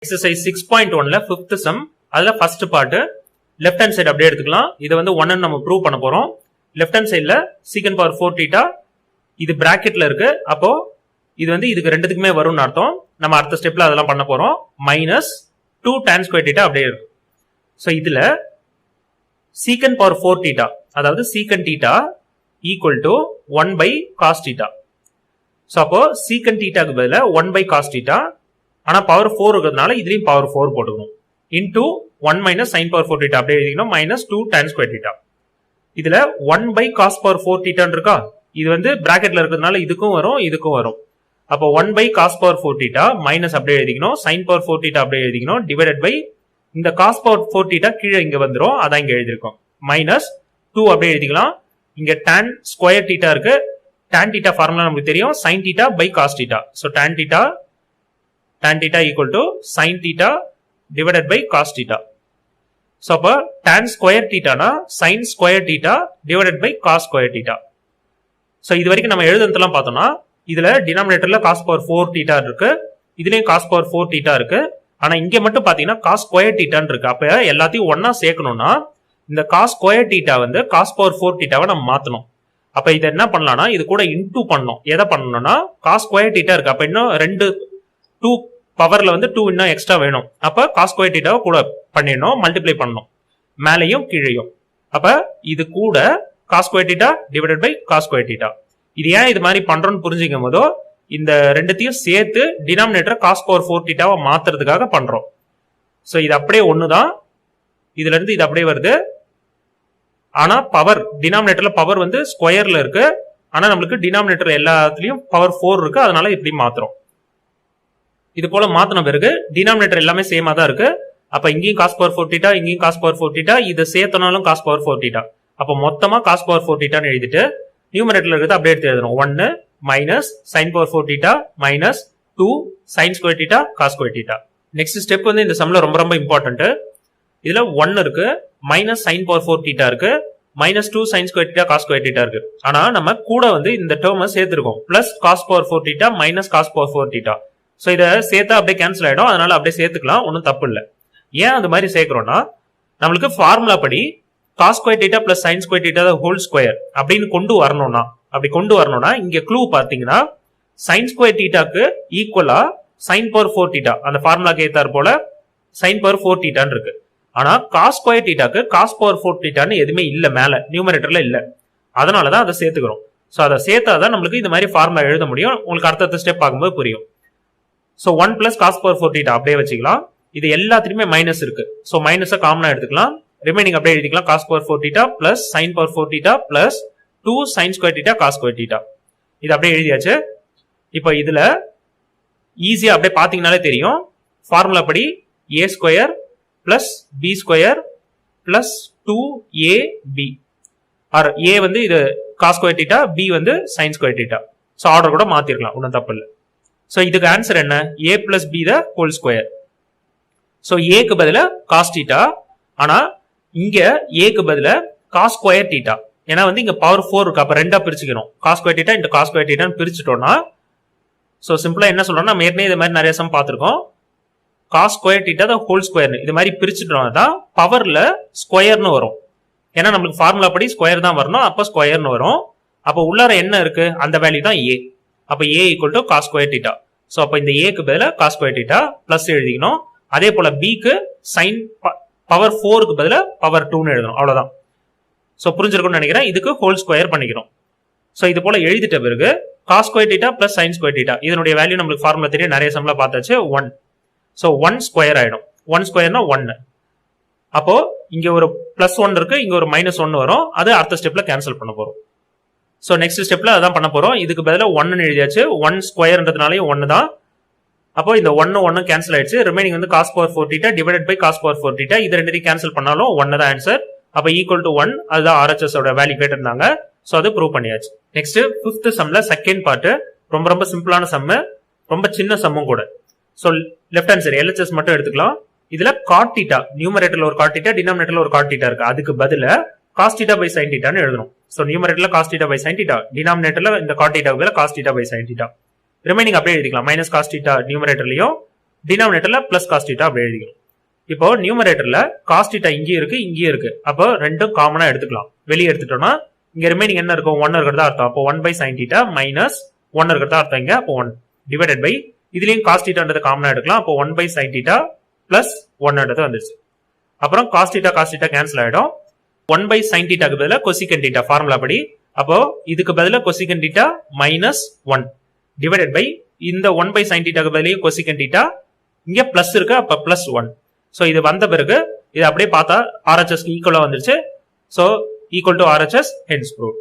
Exercise 6.1ல 5th some அதுல first part left hand side அப்படியே எடுத்துக்கலாம். இதை வந்து 1 நம்ம ப்ரூவ் பண்ண போறோம். லெஃப்ட் ஹேண்ட் சைடுல சீக்கன் பவர் 4 தீட்டா இது பிராக்கெட்ல இருக்கு. அப்போ இது வந்து இதுக்கு ரெண்டுத்துக்குமே வரும்னு அர்த்தம். நம்ம அடுத்த ஸ்டெப்ல அதெல்லாம் பண்ண போறோம். மைனஸ் 2 tan ஸ்கொயர் தீட்டா அப்படியே இருக்கு. ஸோ இதுல சீக்கன் பவர் 4 தீட்டா அதாவது secant theta equal to 1 by cos theta. So அப்போ சீக்கன் தீட்டாக்கு பதிலா 1 by cos தீட்டா, ஆனா பவர் 4 இருக்கிறதுனால இதுலயும் பவர் 4 போட்டுக்கணும். Into 1 minus sine power 4 theta அப்படியே எழுதிக்கணும். Minus 2 tan square theta. இதுல 1 by cos பவர் 4 தீட்டான்னு இருக்கா, இது வந்து பிராக்கெட்ல இருக்கிறதுனால இதுக்கும் வரும் இதுக்கும் வரும். அப்போ 1 by cos power 4 theta minus அப்படியே எழுதிக்கணும். சைன் பவர் 4 தீட்டா அப்படியே எழுதிக்கணும். டிவைடட் பை இந்த cos பவர் 4 தீட்டா கீழே இங்க வந்துரும், அதான் இங்க எழுதிருக்கோம். மைனஸ் 2 அப்படியே எழுதிக்கலாம். இங்க tan ஸ்கொயர் தீட்டா இருக்கு. tan தீட்டா ஃபார்முலா நமக்கு தெரியும், sin theta by cos theta. So tan theta equal to sin theta divided by cos theta. So அப்போ tan ஸ்கொயர் தீட்டானா sin square theta divided by cos square theta. So இது வரைக்கும் நம்ம எழுதுனதெல்லாம் பார்த்தோம்னா இதுல டினாமினேட்டர்ல cos power 4 theta இருக்கு, இதுலயும் cos power 4 theta இருக்கு. ஆனா இங்க மட்டும் பாத்தீங்கன்னா cos ஸ்கொயர் தீட்டான்னு இருக்கு. அப்ப எல்லாத்தையும் ஒன்னா சேர்க்கணும்னா இந்த cos ஸ்கொயர் தீட்டா வந்து cos பவர் 4 தீட்டாவை நம்ம மாத்தணும். அப்ப இதை என்ன பண்ணலாம்னா இது கூட இன்டூ பண்ணணும். எதை பண்ணணும்னா cos ஸ்கொயர் தீட்டா இருக்கு, அப்ப இன்னும் 2 பவர்ல வந்து 2 இன்னும் எக்ஸ்ட்ரா வேணும். அப்ப cos ஸ்கொயர் தீட்டாவை கூட பண்ணிடணும், மல்டிப்ளை பண்ணணும் மேலையும் கீழையும். அப்ப இது கூட cos square theta divided by cos square theta. இது ஏன் இது மாதிரி பண்றோம்னு புரிஞ்சுக்கும் போதோ இந்த ரெண்டுத்தையும் சேர்த்து டினாமினேட்டர் cos பவர் 4 தீட்டாவை மாத்துறதுக்காக பண்றோம். சோ இது அப்படியே ஒண்ணுதான், இதுல இருந்து இது அப்படியே வருது. ஆனா பவர் டினாமினேட்டர்ல பவர் வந்து ஸ்கொயர்ல இருக்கு, ஆனா நம்மளுக்கு டினாமினேட்டர் எல்லாத்துலயும் பவர் 4 இருக்கு, அதனால இப்படி மாத்துறோம். இது போல மாத்தின பிறகு டினாமினேட்டர் எல்லாமே சேமா தான் இருக்கு. அப்ப இங்கேயும் cos பவர் 4 தீட்டா, இங்கேயும் cos பவர் 4 தீட்டா, இதை சேர்த்தனாலும் cos பவர் 4 தீட்டா. அப்ப மொத்தமா cos பவர் 4 தீட்டான்னு எழுதிட்டு நியூமரேட்டர்ல இருக்கிறது அப்படியே எடுத்து எழுதணும். 1 minus sine power 4 theta minus 2 sine square theta cos square theta. Next step வந்து இந்த சம்ல ரொம்ப ரொம்ப இம்பார்ட்டன்ட். இதுல 1 இருக்கு, மைனஸ் சைன் பவர் 4 தீட்டா இருக்கு, minus 2 sine square theta cos square theta இருக்கு. ஆனா நம்ம கூட வந்து இந்த டேர்மை சேர்த்திருக்கோம், plus cos power 4 theta minus cos power 4 theta. So இதை சேர்த்தா அப்படியே கேன்சல் ஆயிடும், அதனால அப்படியே சேர்த்துக்கலாம், ஒன்றும் தப்பு இல்லை. ஏன் அது மாதிரி சேர்க்கிறோம்னா நம்மளுக்கு ஃபார்முலா படி cos square theta plus sign square theta whole square அப்படின்னு கொண்டு வரணும்னா இங்க க்ளூ பார்த்தீங்கன்னா சைன் ஸ்கொயர் தீட்டாக்கு ஈக்குவலா சைன் பவர் 4 தீட்டா அந்த ஃபார்முலாக்கு ஏத்தார் போல சைன் பவர் 4 தீட்டான்னு இருக்கு. ஆனா cos ஸ்கொயர் தீட்டாக்கு cos பவர் 4 தீட்டான்னு எதுவுமே இல்ல, மேல நியூமரேட்டர்ல இல்ல, அதனாலதான் அதை சேர்த்துக்கிறோம். சோ அதை சேர்த்தாதான் நம்மளுக்கு இந்த மாதிரி ஃபார்முலா எழுத முடியும். உங்களுக்கு அடுத்த ஸ்டெப் பார்க்கும்போது புரியும். So 1 plus cos power 4 theta அப்படியே வச்சுக்கலாம். இது எல்லாத்துலயுமே மைனஸ் இருக்கு, சோ மைனஸை காமனா எடுத்துக்கலாம். ரிமைனிங் அப்படியே எழுதிக்கலாம். cos power 4 theta plus sine power 4 theta plus 2 sine square theta cos square theta. இது அப்படியே எழுதியாச்சு. இப்போ இதுல ஈஸியா அப்படியே பாத்தீங்கன்னாலே தெரியும், ஃபார்முலா படி a square plus b square plus 2ab, or a வந்து இது cos ஸ்கொயர் தீட்டா, b வந்து sine square theta. So order கூட மாத்திரலாம், ஒன்றும் தப்பு இல்லை. சோ இதுக்கு ஆன்சர் என்ன, a plus b the whole square. So ஏக்கு பதிலா cos தீட்டா, ஆனா இங்க ஏக்கு பதிலா cos ஸ்கொயர் தீட்டா. ஏன்னா வந்து இங்க பவர் 4 இருக்கு, அப்ப ரெண்டா பிரிச்சுக்கணும். cos ஸ்கொயர் தீட்டா இந்த cos ஸ்கொயர் தீட்டான்னு பிரிச்சுட்டோம்னா சோ சிம்பிளா என்ன சொல்றோம்னா நம்ம ஏற்கனவே இது மாதிரி நிறைய சம் பார்த்திருக்கோம். cos square theta the whole square இது மாதிரி பிரிச்சுட்டோம்னா தான் பவர்ல ஸ்கொயர்னு வரும். ஏன்னா நம்மளுக்கு ஃபார்முலா படி ஸ்கொயர் தான் வரணும், அப்ப ஸ்கொயர்னு வரும். அப்ப உள்ளார என்ன இருக்கு அந்த வேல்யூ தான் a. அப்ப a equal to cos square theta. So அப்ப இந்த ஏக்கு பதிலா cos ஸ்கொயர் தீட்டா பிளஸ் எழுதிக்கணும். அதே போல பிக்கு சைன் பவர் 4க்கு பதிலா பவர் 2ன்னு எழுதணும், அவ்வளவுதான். சோ புரிஞ்சிருக்கும்னு நினைக்கிறேன். இதுக்கு ஹோல் ஸ்கொயர் பண்ணிக்கிறோம். சோ இது போல எழுதிட்ட பிறகு cos square theta plus sign square theta இதனுடைய வேல்யூ நம்மளுக்கு ஃபார்முலா தெரியும், நிறைய சம்ல பார்த்தாச்சு. 1. சோ 1 ஸ்கொயர் ஆயிடும். 1 ஸ்கொயர்னா 1. அப்போ இங்க ஒரு பிளஸ் 1 இருக்கு, இங்க ஒரு மைனஸ் 1 வரும், அது அடுத்த ஸ்டெப்ல கேன்சல் பண்ண போறோம். சோ நெக்ஸ்ட் ஸ்டெப்ல அதான் பண்ண போறோம். இதுக்கு பதிலா 1 எழுதியாச்சு, 1 ஸ்கொயர்ன்றதுனாலயும் 1 தான். அப்போ இந்த 1 கேன்சல் ஆயிடுச்சு. ரிமைனிங் வந்து cos power 4 theta divided by cos power 4 theta. இது ரெண்டையும் கேன்சல் பண்ணாலும் 1 தான் ஆன்சர். அப்ப ஈக்குவல் டு 1, அதுதான் RHS ஓட வேல்யூ கேட்டிருந்தாங்க. சோ அது ப்ரூவ் பண்ணியாச்சு. நெக்ஸ்ட் 5th சம்ல செகண்ட் பார்ட், ரொம்ப ரொம்ப சிம்பிளான சம், ரொம்ப சின்ன சம்மும் கூட. So left hand side LHS மட்டும் எடுத்துக்கலாம். இதுல cot தீட்டா நியூமரேட்டர்ல ஒரு cot தீட்டா, டினாமினேட்டர்ல ஒரு cot தீட்டா இருக்கு. அதுக்கு பதிலா cos தீட்டா பை sin தீட்டான்னு எழுதணும். சோ நியூமரேட்டர்ல cos theta by sin theta, டினாமினேட்டர்ல இந்த cot தீட்டாக்கு பதிலா cos theta by sin theta. Remaining அப்படியே எழுதிக்கலாம். மைனஸ் காஸ் தீட்டா நியூமரேட்டர்லயும் டினாமினேட்டர்ல பிளஸ் காஸ் தீட்டா அப்படி எழுதிக்கணும். இப்போ நியூமரேட்டர்ல காஸ் தீட்டா இங்கேயும் இருக்கு இங்கேயும் இருக்கு. அப்போ ரெண்டும் காமனா எடுத்துக்கலாம். வெளியே எடுத்துட்டோம்னா இங்க ரிமைனிங் என்ன இருக்கும்? 1 இருக்கிறதா அர்த்தம். அப்போ 1/sin தீட்டா மைனஸ் 1 இருக்கிறதா அர்த்தம் இங்க. அப்போ 1 டிவைடட் பை இதுலயும் காஸ் தீட்டான்றது காமனா எடுக்கலாம். அப்போ 1/sin தீட்டா பிளஸ் 1 வந்துருச்சு. அப்புறம் காஸ் தீட்டா கேன்சல் ஆயிடும். 1/sin தீட்டாக்கு பதிலா கொசிகன் தீட்டா ஃபார்முலா படி. அப்போ இதுக்கு பதிலா கொசிகன் தீட்டா மைனஸ் 1 டிவைடட் பை இந்த 1/sin தீட்டாக்கு பதிலையும் கொசிகன் தீட்டா இங்க பிளஸ் இருக்கு. அப்ப பிளஸ் 1. சோ இது வந்த பிறகு இது அப்படியே பார்த்தா RHS ஈக்குவலா வந்துருச்சு. So equal to RHS, hence proved.